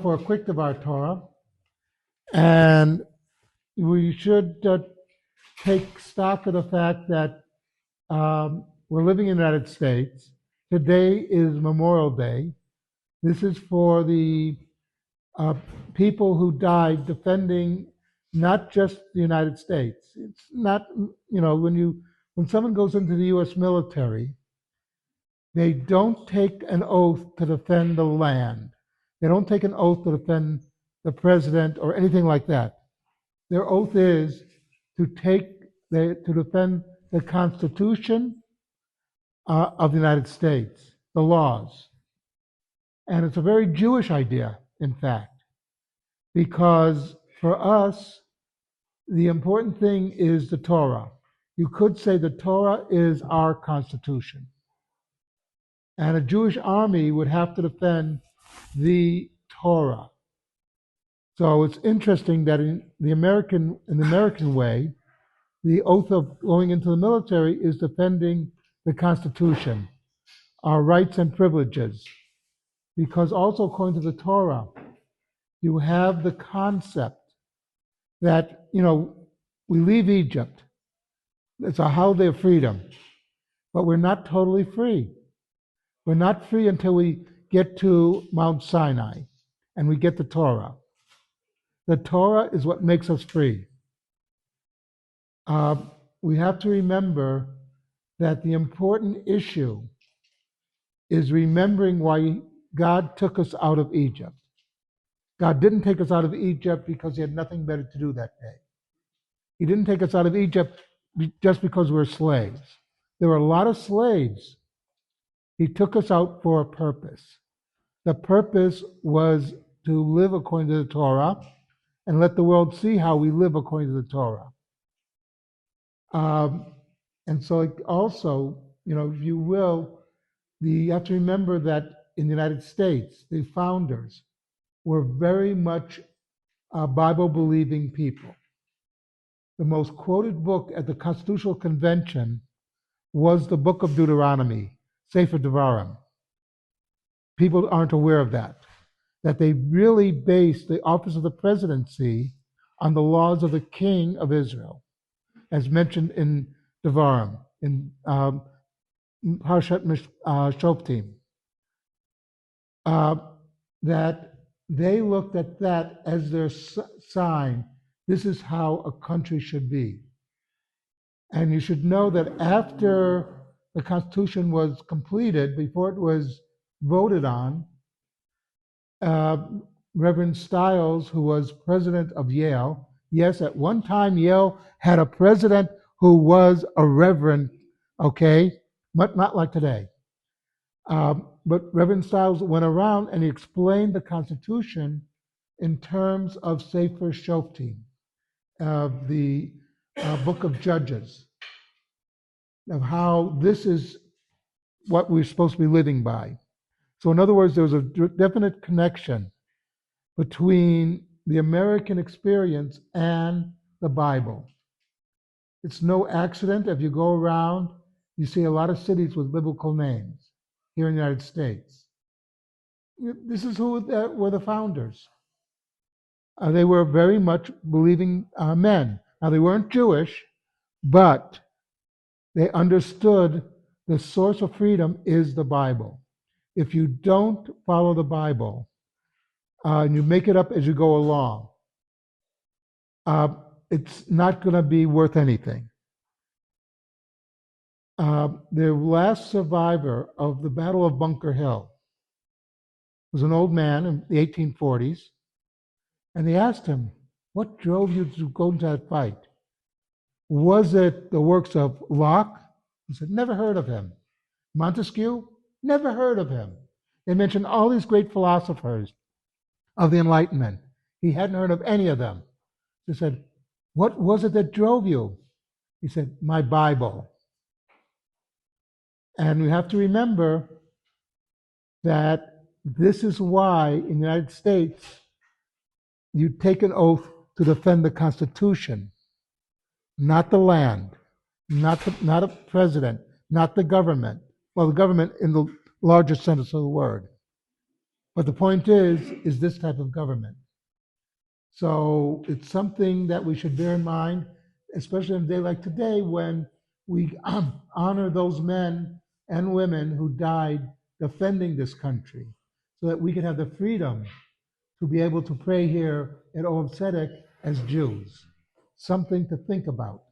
for a quick of our Torah, and we should take stock of the fact that we're living in the United States. Today is Memorial Day. This is for the people who died defending not just the United States. It's not, when someone goes into the U.S. military, they don't take an oath to defend the land. They don't take an oath to defend the president or anything like that. Their oath is to defend the Constitution of the United States, the laws. And it's a very Jewish idea, in fact, because for us, the important thing is the Torah. You could say the Torah is our Constitution. And a Jewish army would have to defend the Torah. So it's interesting that in the American way, the oath of going into the military is defending the Constitution, our rights and privileges. Because also according to the Torah, you have the concept that, we leave Egypt. It's a holiday of freedom, but we're not totally free. We're not free until we get to Mount Sinai and we get the Torah. The Torah is what makes us free. We have to remember that the important issue is remembering why God took us out of Egypt. God didn't take us out of Egypt because he had nothing better to do that day. He didn't take us out of Egypt just because we're slaves. There were a lot of slaves. He took us out for a purpose. The purpose was to live according to the Torah and let the world see how we live according to the Torah. And so also, if you will, you have to remember that in the United States, the founders were very much Bible-believing people. The most quoted book at the Constitutional Convention was the book of Deuteronomy, Sefer Devarim. People aren't aware of that they really based the office of the presidency on the laws of the king of Israel, as mentioned in Devarim, in Parshat Shoftim. That they looked at that as their sign. This is how a country should be. And you should know that after the Constitution was completed, before it was voted on, Reverend Stiles, who was president of Yale, yes, at one time Yale had a president who was a reverend, okay, but not like today. But Reverend Stiles went around and he explained the Constitution in terms of Sefer Shoftim, the book of Judges, of how this is what we're supposed to be living by. So in other words, there was a definite connection between the American experience and the Bible. It's no accident if you go around, you see a lot of cities with biblical names here in the United States. This is who were the founders. They were very much believing men. Now, they weren't Jewish, but they understood the source of freedom is the Bible. If you don't follow the Bible, and you make it up as you go along, it's not going to be worth anything. The last survivor of the Battle of Bunker Hill was an old man in the 1840s, and they asked him, what drove you to go into that fight? Was it the works of Locke? He said, never heard of him. Montesquieu? Never heard of him. They mentioned all these great philosophers of the Enlightenment. He hadn't heard of any of them. They said, what was it that drove you? He said, my Bible. And we have to remember that this is why in the United States you take an oath to defend the Constitution, not the land, not a president, not the government. Well, the government in the larger sense of the word, But the point is this type of government. So it's something that we should bear in mind, especially on a day like today when we honor those men and women who died defending this country so that we can have the freedom to be able to pray here at Ohr Tzedek as Jews. Something to think about.